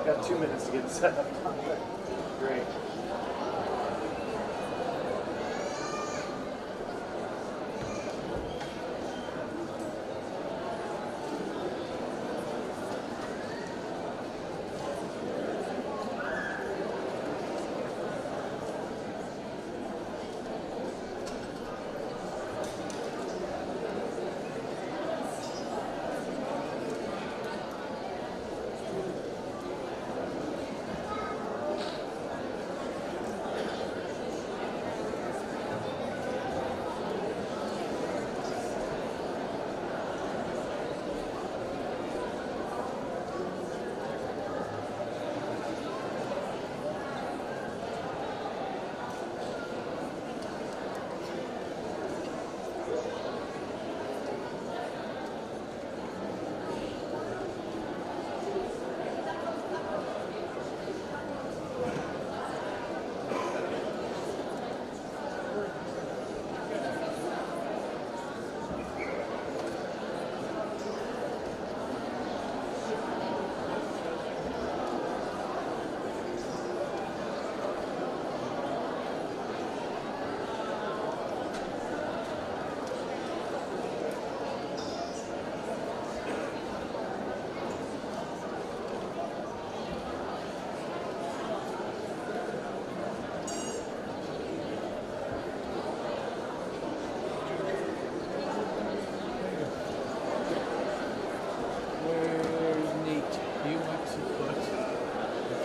got 2 minutes to get set up. Great.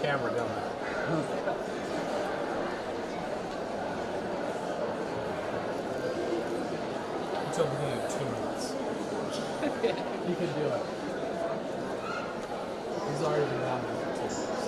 Camera down there. Until the beginning of 2 minutes. You can do it. He's already been down there for 2 minutes.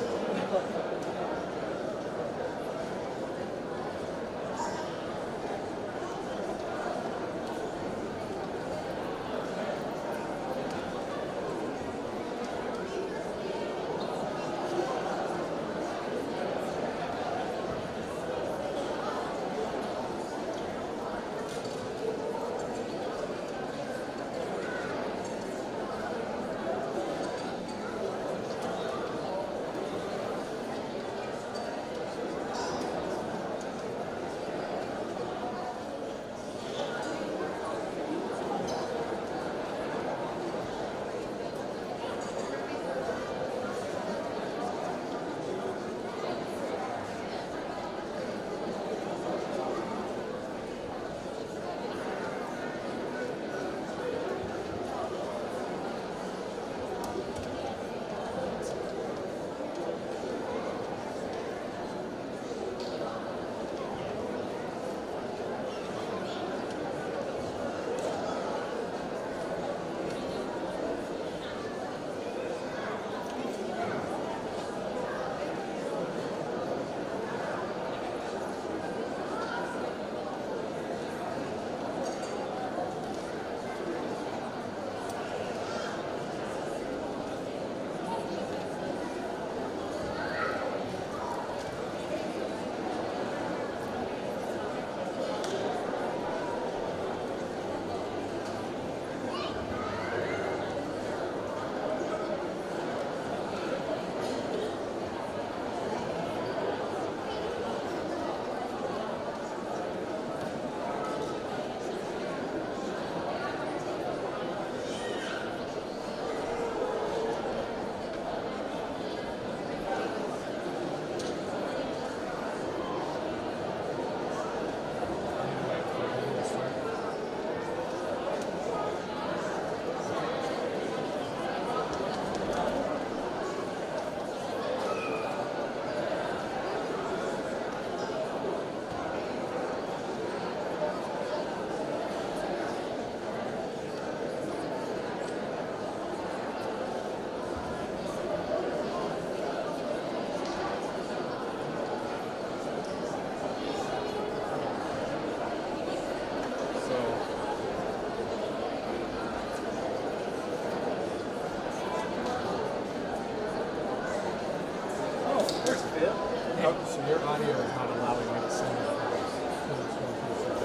So your audio is not allowing me to send it because it's going through the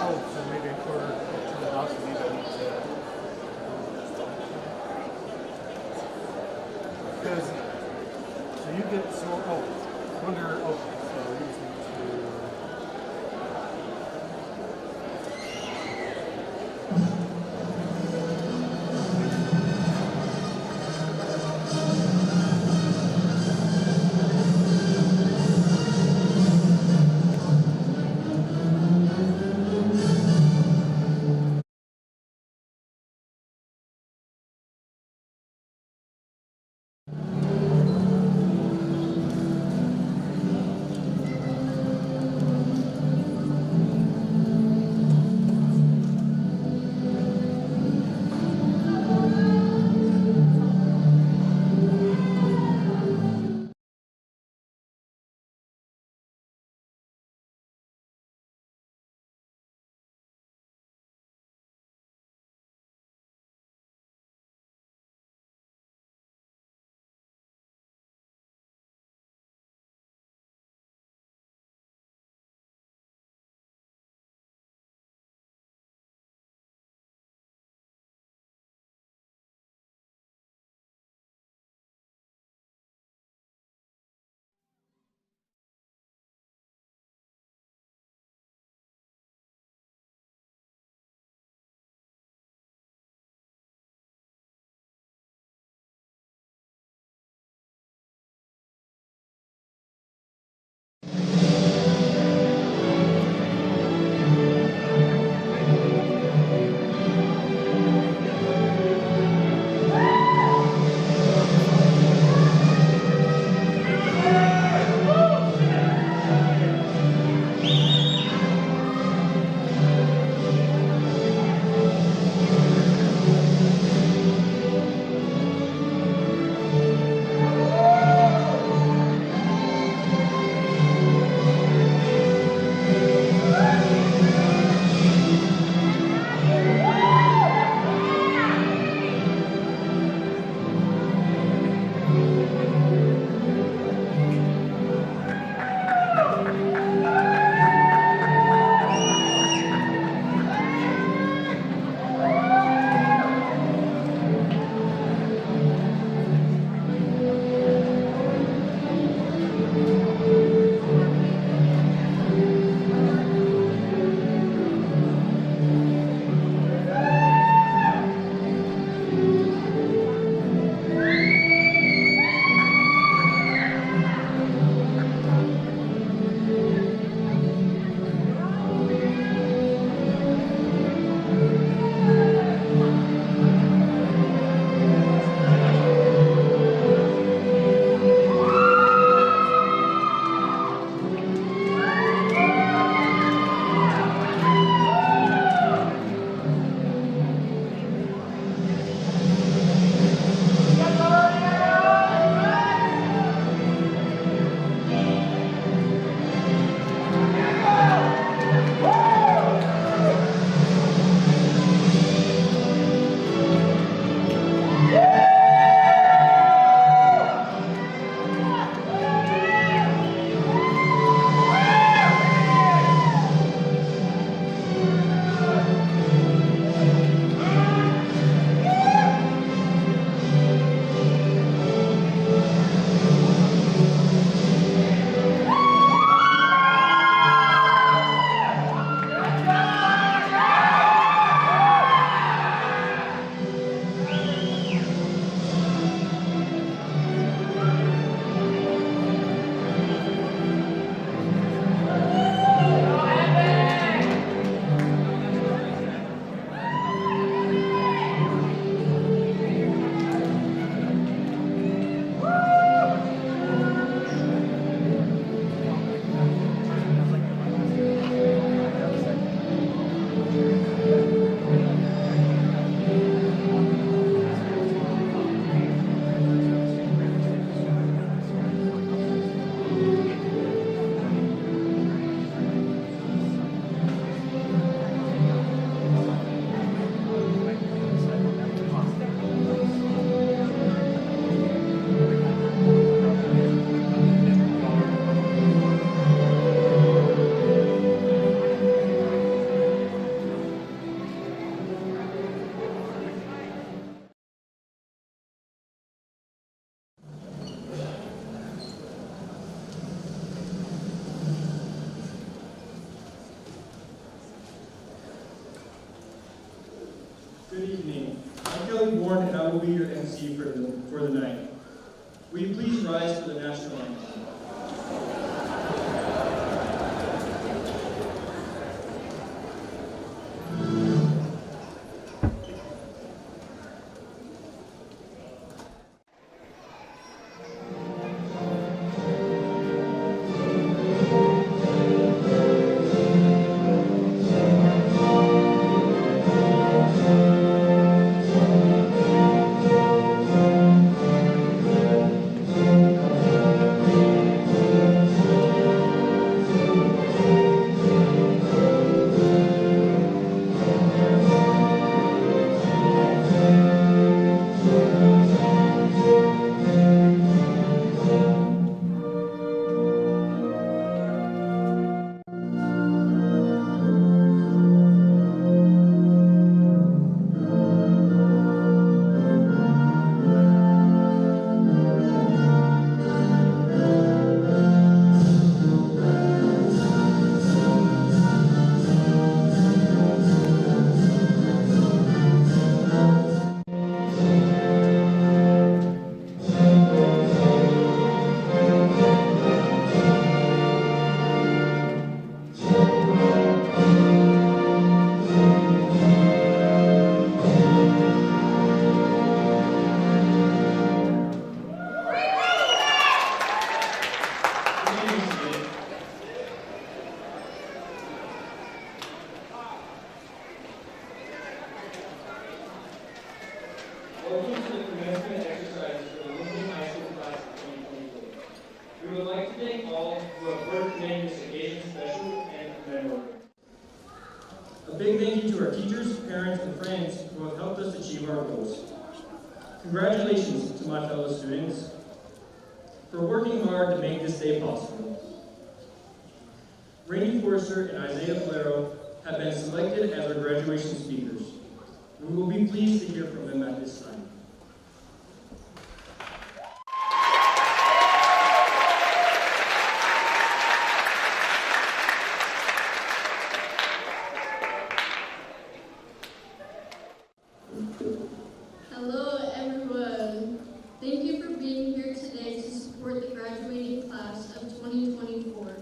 Oh, so maybe a quarter to the house you need to get so. Oh, wonder. Okay, so we just need to. Good evening. I'm Kelly Bourne, and I will be your MC for the night. Will you please rise for the national anthem? Welcome to the commencement exercises for the Lincoln High School class of 2024. We would like to thank all who have worked to make this occasion special and memorable. A big thank you to our teachers, parents, and friends who have helped us achieve our goals. Congratulations to my fellow students for working hard to make this day possible. Randy Forrester and Isaiah Flero have been selected as our graduation speakers. We will be pleased to hear from them at this time. Hello everyone. Thank you for being here today to support the graduating class of 2024.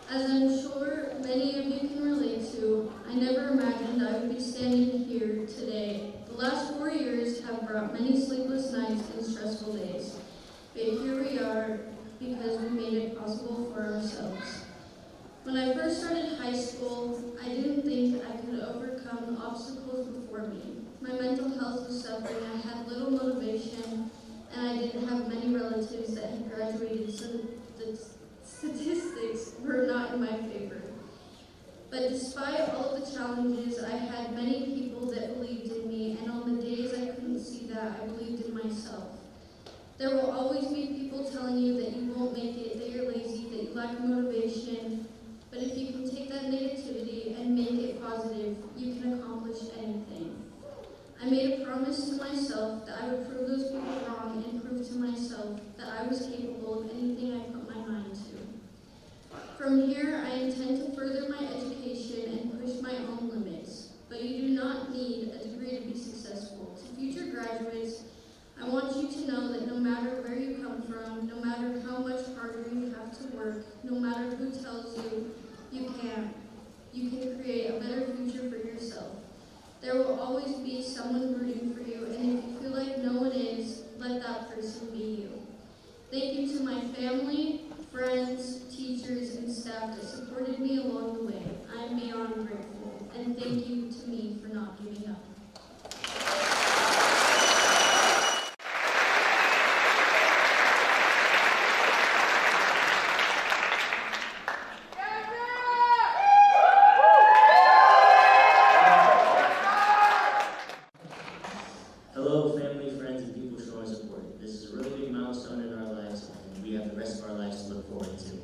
As I'm sure many of you can relate to, I never imagined I would be standing here today. The last 4 years have brought many sleepless nights and stressful days. But here we are because we made it possible for ourselves. When I first started high school, I didn't think I could overcome the obstacles before me. My mental health was suffering, I had little motivation, and I didn't have many relatives that had graduated, so the statistics were not in my favor. But despite all of the challenges, I had many people that believed in me, and on the days I couldn't see that, I believed in myself. There will always be people telling you that you won't make it, that you're lazy, that you lack motivation, but if you can take that negativity and make it positive, you can accomplish anything. I made a promise to myself that I would prove those people wrong and prove to myself that I was capable of anything I put my mind to. From here, I intend to further my education and push my own limits, but you do not need a degree to be successful. To future graduates, I want you to know that no matter where you come from, no matter how much harder you have to work, no matter who tells you you can create a better future for yourself. There will always be someone rooting for you, and if you feel like no one is, let that person be you. Thank you to my family, friends, teachers, and staff that supported me along the way. I am beyond grateful, and thank you to me for not giving up. Hello, family, friends, and people showing support. This is a really big milestone in our lives, and we have the rest of our lives to look forward to.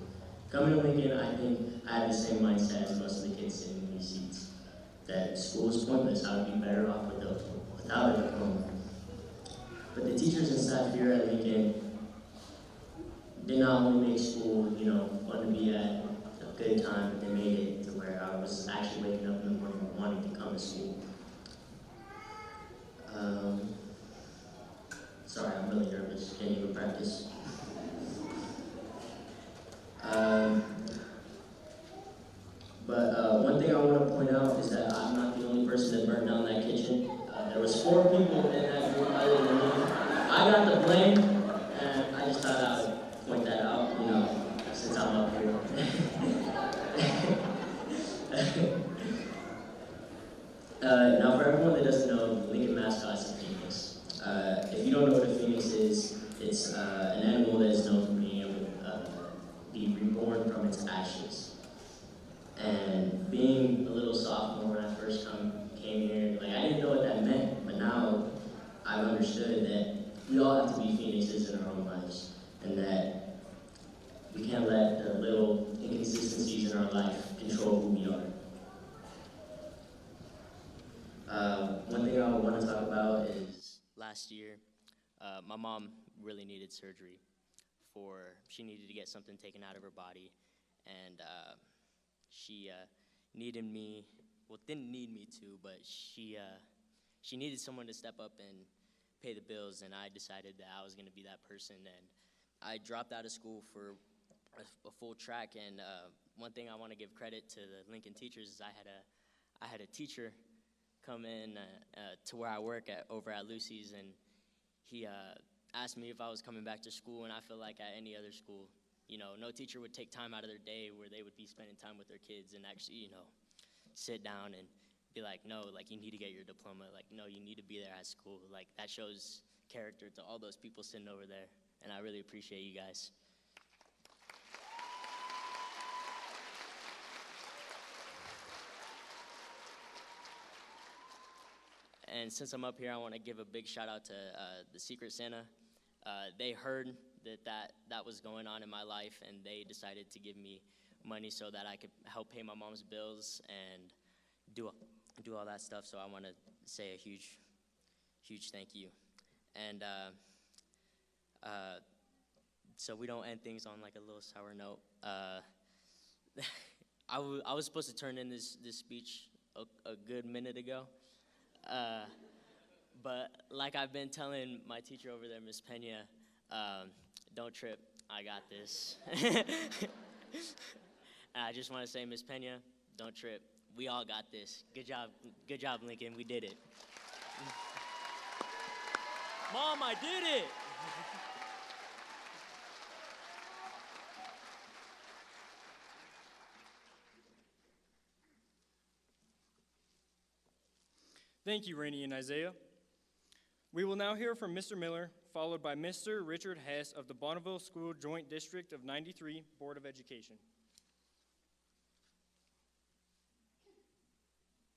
Coming to Lincoln, I think I had the same mindset as most of the kids sitting in these seats, that school is pointless. I would be better off without a diploma. But the teachers and staff here at Lincoln did not only make school, fun to be at, a good time, but they made it to where I was actually waking up in the morning wanting to come to school. graduation. There was 4 people in that group other than me. I got the blame, and I just thought I would point that out, you know, since I'm up here. Now, for everyone that doesn't know, the Lincoln mascot is a phoenix. If you don't know what a phoenix is, it's an animal that is known for being able to be reborn from its ashes. And being a little sophomore when I first came here, like I didn't know what that meant, but now I've understood that we all have to be phoenixes in our own lives, and that we can't let the little inconsistencies in our life control who we are. One thing I want to talk about is last year, my mom really needed surgery. She needed to get something taken out of her body, and she needed me, well, didn't need me to, but she needed someone to step up and pay the bills, and I decided that I was going to be that person, and I dropped out of school for a full track, and one thing I want to give credit to the Lincoln teachers is I had a teacher come in to where I work over at Lucy's, and he asked me if I was coming back to school, and I feel like at any other school, you know, no teacher would take time out of their day where they would be spending time with their kids and actually, you know, sit down and be like, no, like, you need to get your diploma. Like, no, you need to be there at school. Like, that shows character to all those people sitting over there, and I really appreciate you guys. And since I'm up here, I want to give a big shout out to the Secret Santa. They heard that was going on in my life, and they decided to give me money so that I could help pay my mom's bills and do all that stuff. So I want to say a huge thank you. And so we don't end things on like a little sour note. I was supposed to turn in this speech a good minute ago. But like I've been telling my teacher over there, Miss Pena, don't trip, I got this. And I just want to say, Miss Pena, don't trip, we all got this. Good job, Lincoln, we did it. Mom, I did it! Thank you, Rainey and Isaiah. We will now hear from Mr. Miller, followed by Mr. Richard Hess of the Bonneville School Joint District of 93 Board of Education.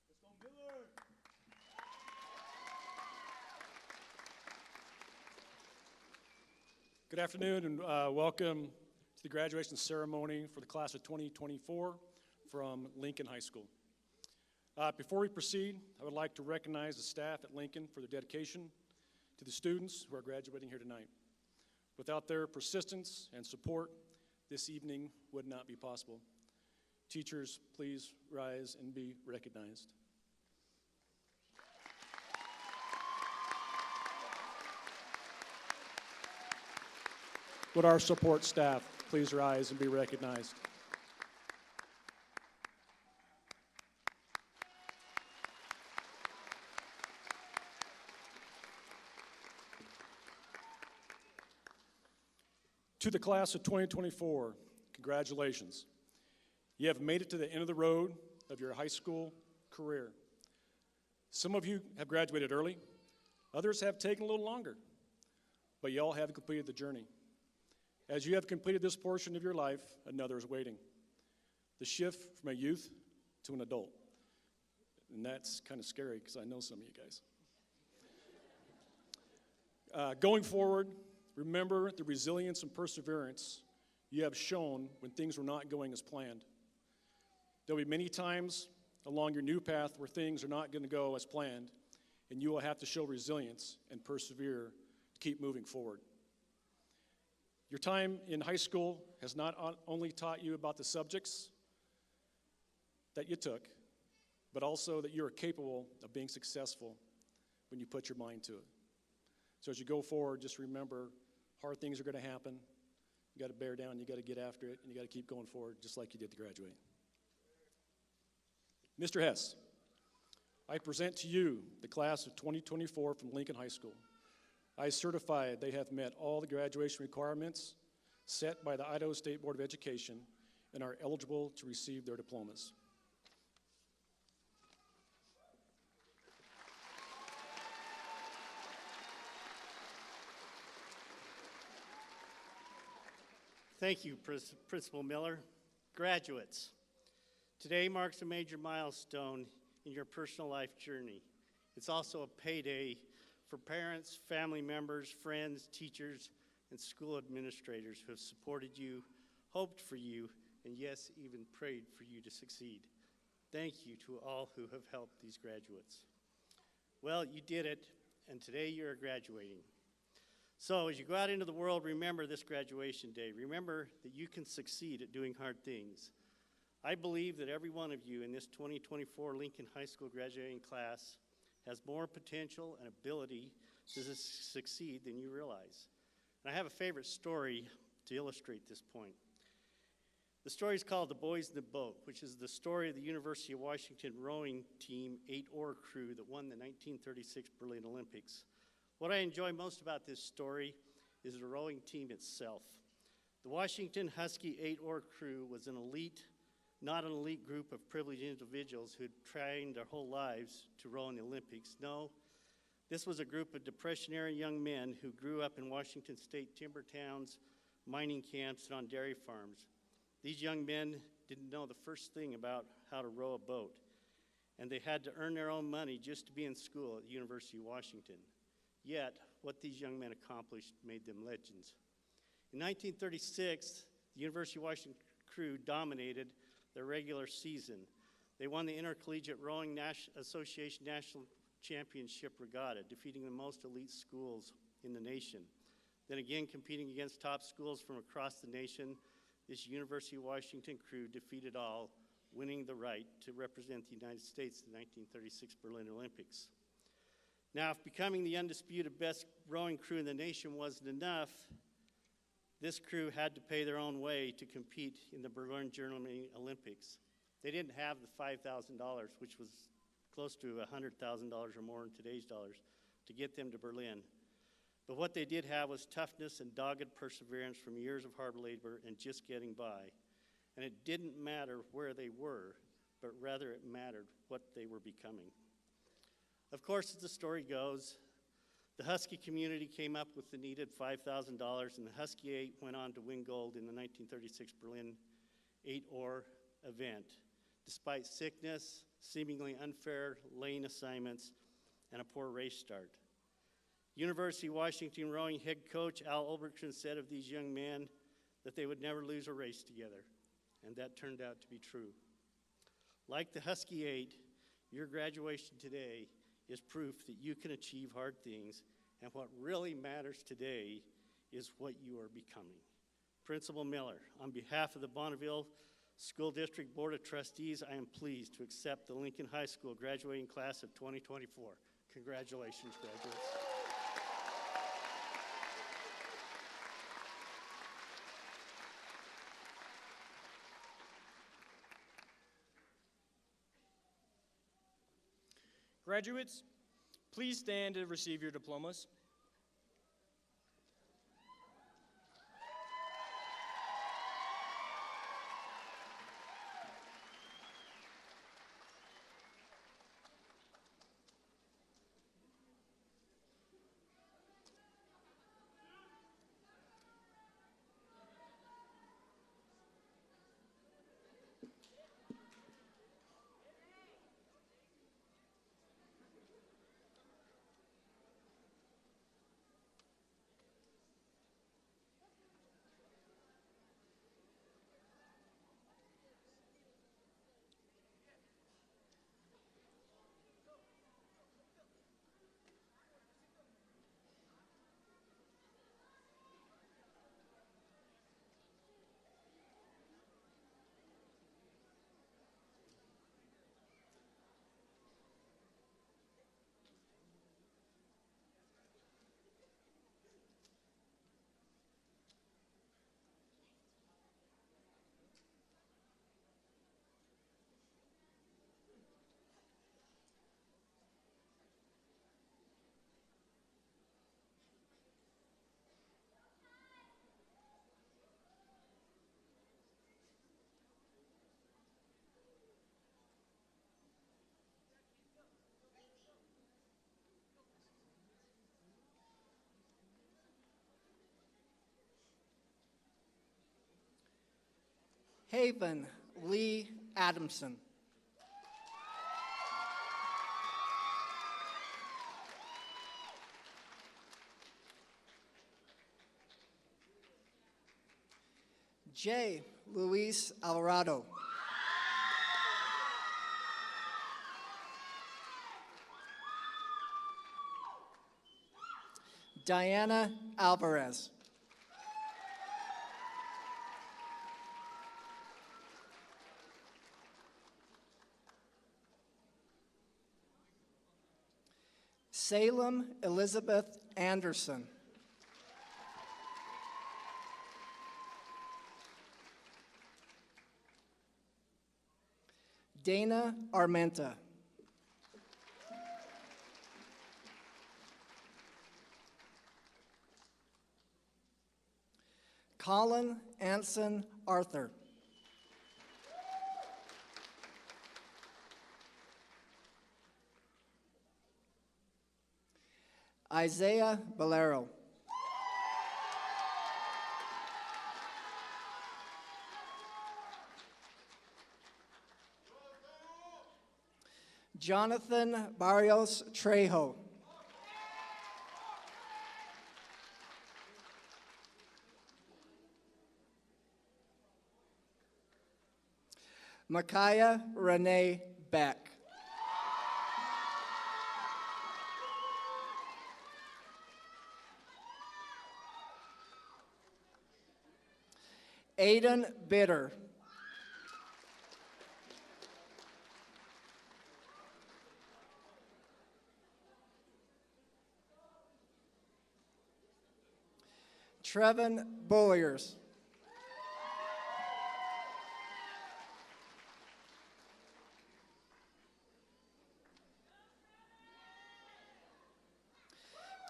Mr. Miller. Good afternoon, and welcome to the graduation ceremony for the class of 2024 from Lincoln High School. Before we proceed, I would like to recognize the staff at Lincoln for their dedication to the students who are graduating here tonight. Without their persistence and support, this evening would not be possible. Teachers, please rise and be recognized. Would our support staff please rise and be recognized? To the class of 2024, congratulations. You have made it to the end of the road of your high school career. Some of you have graduated early, others have taken a little longer, but you all have completed the journey. As you have completed this portion of your life, another is waiting. The shift from a youth to an adult. And that's kind of scary because I know some of you guys. Going forward, remember the resilience and perseverance you have shown when things were not going as planned. There'll be many times along your new path where things are not going to go as planned, and you will have to show resilience and persevere to keep moving forward. Your time in high school has not only taught you about the subjects that you took, but also that you are capable of being successful when you put your mind to it. So as you go forward, just remember hard things are going to happen. You got to bear down, you got to get after it, and you got to keep going forward just like you did to graduate. Mr. Hess, I present to you the class of 2024 from Lincoln High School. I certify they have met all the graduation requirements set by the Idaho State Board of Education and are eligible to receive their diplomas. Thank you, Principal Miller. Graduates, today marks a major milestone in your personal life journey. It's also a payday for parents, family members, friends, teachers, and school administrators who have supported you, hoped for you, and yes, even prayed for you to succeed. Thank you to all who have helped these graduates. Well, you did it, and today you're graduating. So as you go out into the world, remember this graduation day. Remember that you can succeed at doing hard things. I believe that every one of you in this 2024 Lincoln High School graduating class has more potential and ability to succeed than you realize. And I have a favorite story to illustrate this point. The story is called The Boys in the Boat, which is the story of the University of Washington rowing team 8-oar crew that won the 1936 Berlin Olympics. What I enjoy most about this story is the rowing team itself. The Washington Husky 8-oar crew was an elite, not an elite group of privileged individuals who had trained their whole lives to row in the Olympics. No, this was a group of depressionary young men who grew up in Washington state timber towns, mining camps, and on dairy farms. These young men didn't know the first thing about how to row a boat, and they had to earn their own money just to be in school at the University of Washington. Yet, what these young men accomplished made them legends. In 1936, the University of Washington crew dominated their regular season. They won the Intercollegiate Rowing Association National Championship Regatta, defeating the most elite schools in the nation. Then again, competing against top schools from across the nation, this University of Washington crew defeated all, winning the right to represent the United States in the 1936 Berlin Olympics. Now, if becoming the undisputed best rowing crew in the nation wasn't enough, this crew had to pay their own way to compete in the Berlin, Germany Olympics. They didn't have the $5,000, which was close to $100,000 or more in today's dollars, to get them to Berlin. But what they did have was toughness and dogged perseverance from years of hard labor and just getting by. And it didn't matter where they were, but rather it mattered what they were becoming. Of course, as the story goes, the Husky community came up with the needed $5,000, and the Husky 8 went on to win gold in the 1936 Berlin 8-oar event, despite sickness, seemingly unfair lane assignments, and a poor race start. University of Washington rowing head coach Al Olbertson said of these young men that they would never lose a race together, and that turned out to be true. Like the Husky 8, your graduation today is proof that you can achieve hard things, and what really matters today is what you are becoming. Principal Miller, on behalf of the Bonneville School District Board of Trustees, I am pleased to accept the Lincoln High School graduating class of 2024. Congratulations, graduates. Graduates, please stand to receive your diplomas. Haven Lee Adamson. J. Luis Alvarado. Diana Alvarez. Salem Elizabeth Anderson. Dana Armenta. Colin Anson Arthur. Isaiah Valero. Jonathan Barrios Trejo. Micaiah Renee Beck. Aiden Bitter. Trevin Boyers.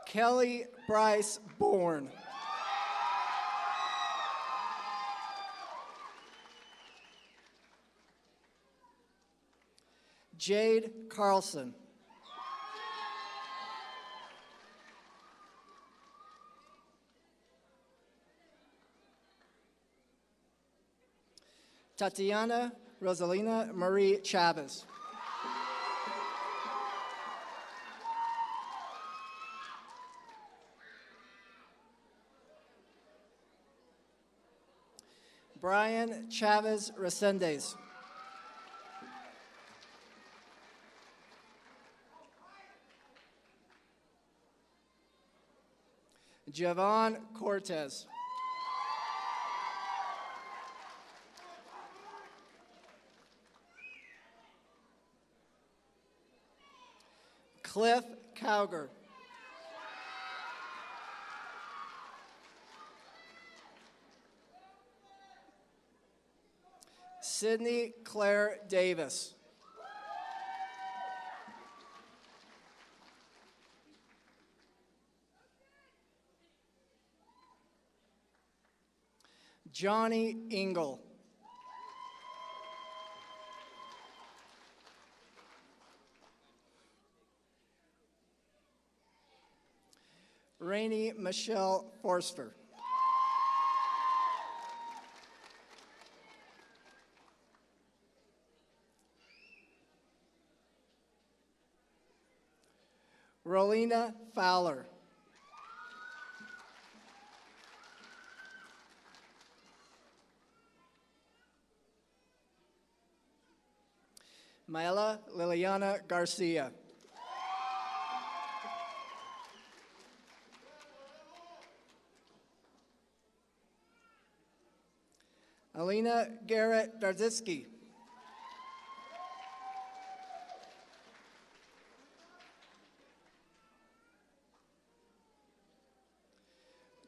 Kelly Bryce Bourne. Jade Carlson. Tatiana Rosalina Marie Chavez. Brian Chavez Resendez. Javon Cortez. Cliff Cowger. Sydney Claire Davis. Johnny Engel. Rainey Michelle Forster. Rolina Fowler. Maela Liliana Garcia. Alina Garrett Darzitsky.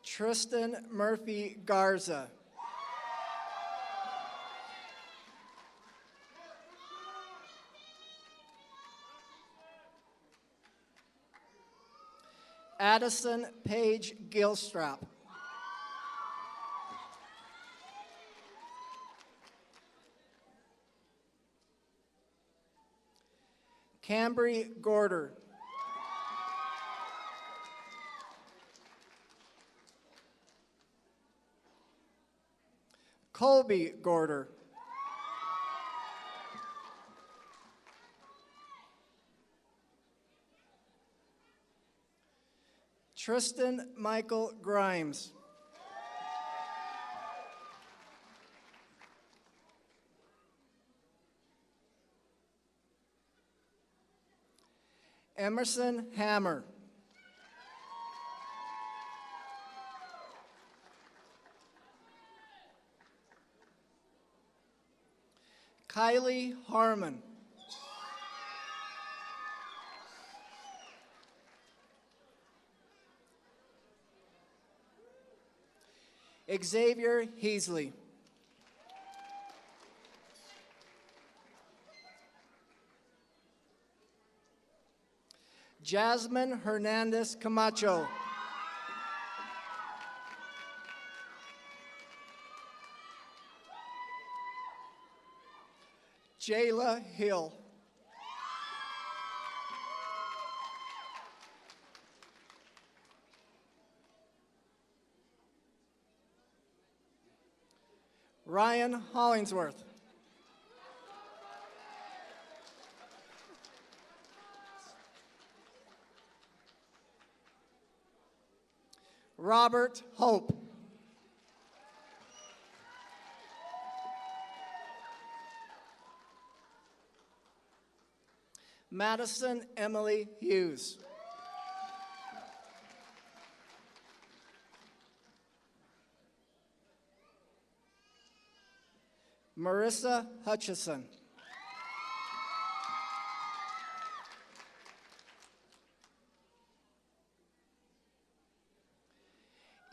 Tristan Murphy Garza. Addison Paige Gilstrap. Cambry Gorder. Colby Gorder. Tristan Michael Grimes. Emerson Hammer. Kylie Harmon. Xavier Heasley. Jasmine Hernandez Camacho. Jayla Hill. Ryan Hollingsworth. Robert Hope. Madison Emily Hughes. Marissa Hutchison.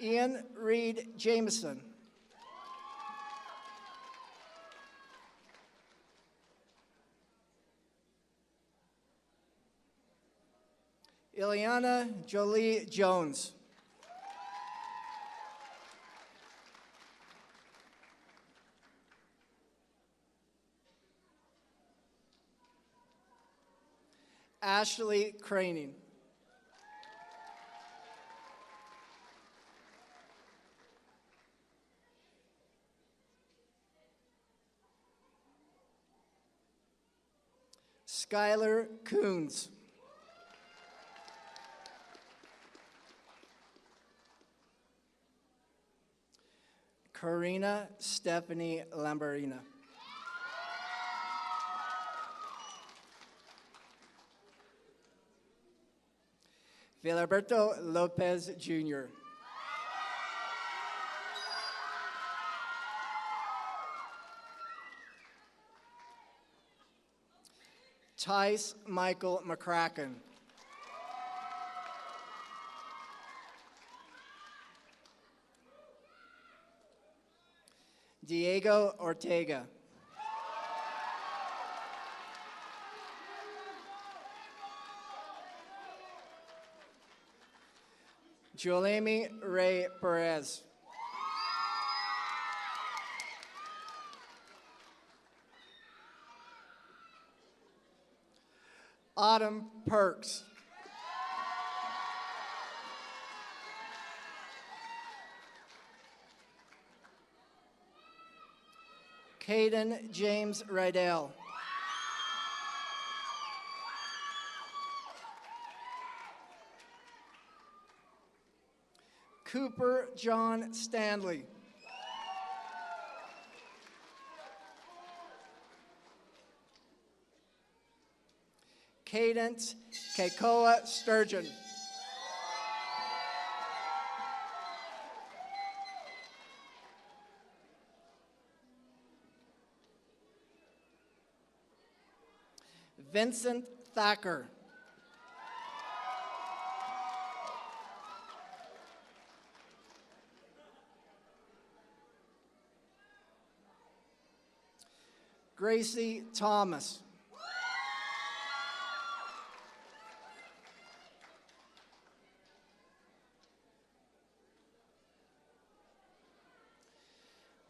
Ian Reed Jameson. Ileana Jolie Jones. Ashley Craning. Skylar Coons. Karina Stephanie Lambarina. Filiberto Lopez Jr. Tice Michael McCracken. Diego Ortega. Julemi Ray Perez. Autumn Perks. Caden James Rydell. Cooper John Stanley. Cadence Keikoa Sturgeon. Vincent Thacker. Gracie Thomas.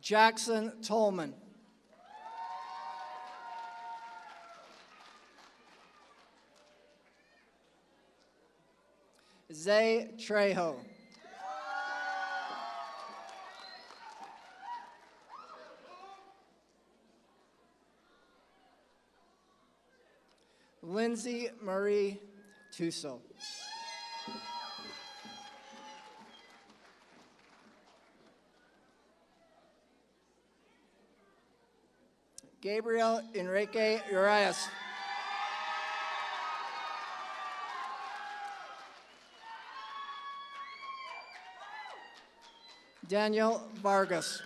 Jackson Tolman. Zay Trejo. Lindsay Marie Tuso. Gabriel Enrique Urias. Daniel Vargas.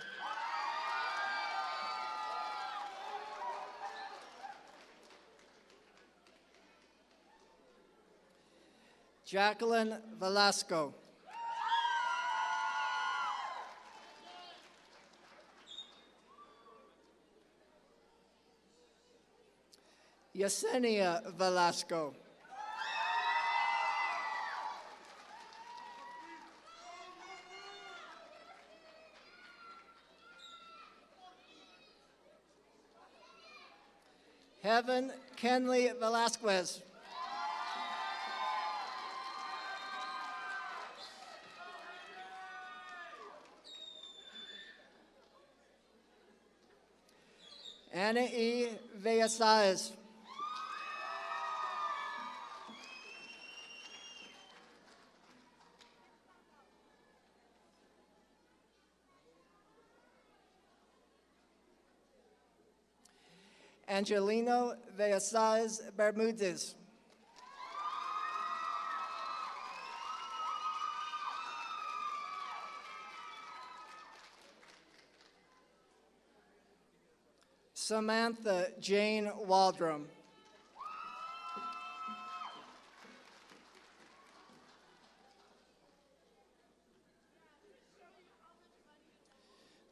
Jacqueline Velasco. Yesenia Velasco. Heaven Kenley Velasquez. Anna E. Villasaz. Angelino Villasaz Bermudez. Samantha Jane Waldron.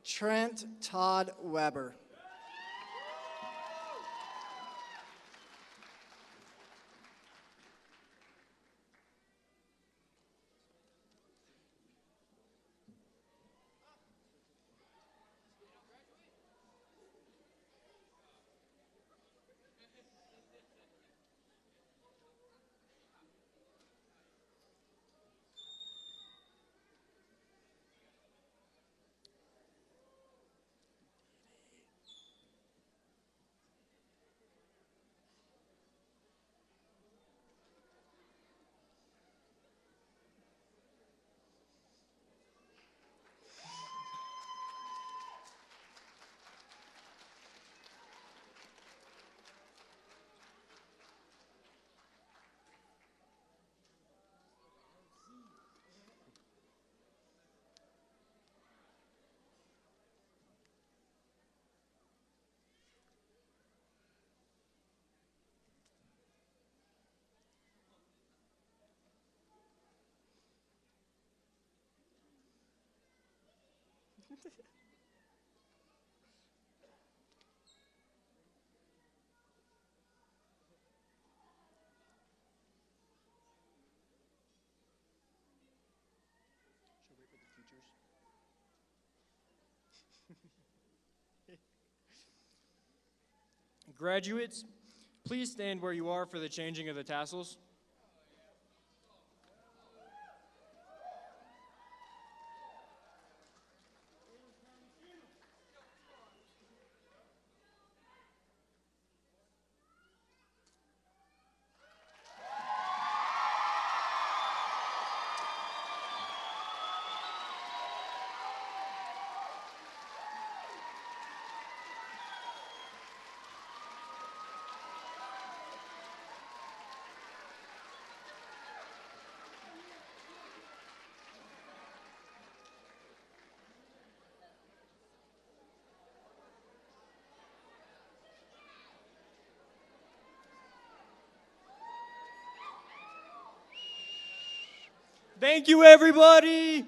Trent Todd Weber. Graduates, please stand where you are for the changing of the tassels. Thank you, everybody.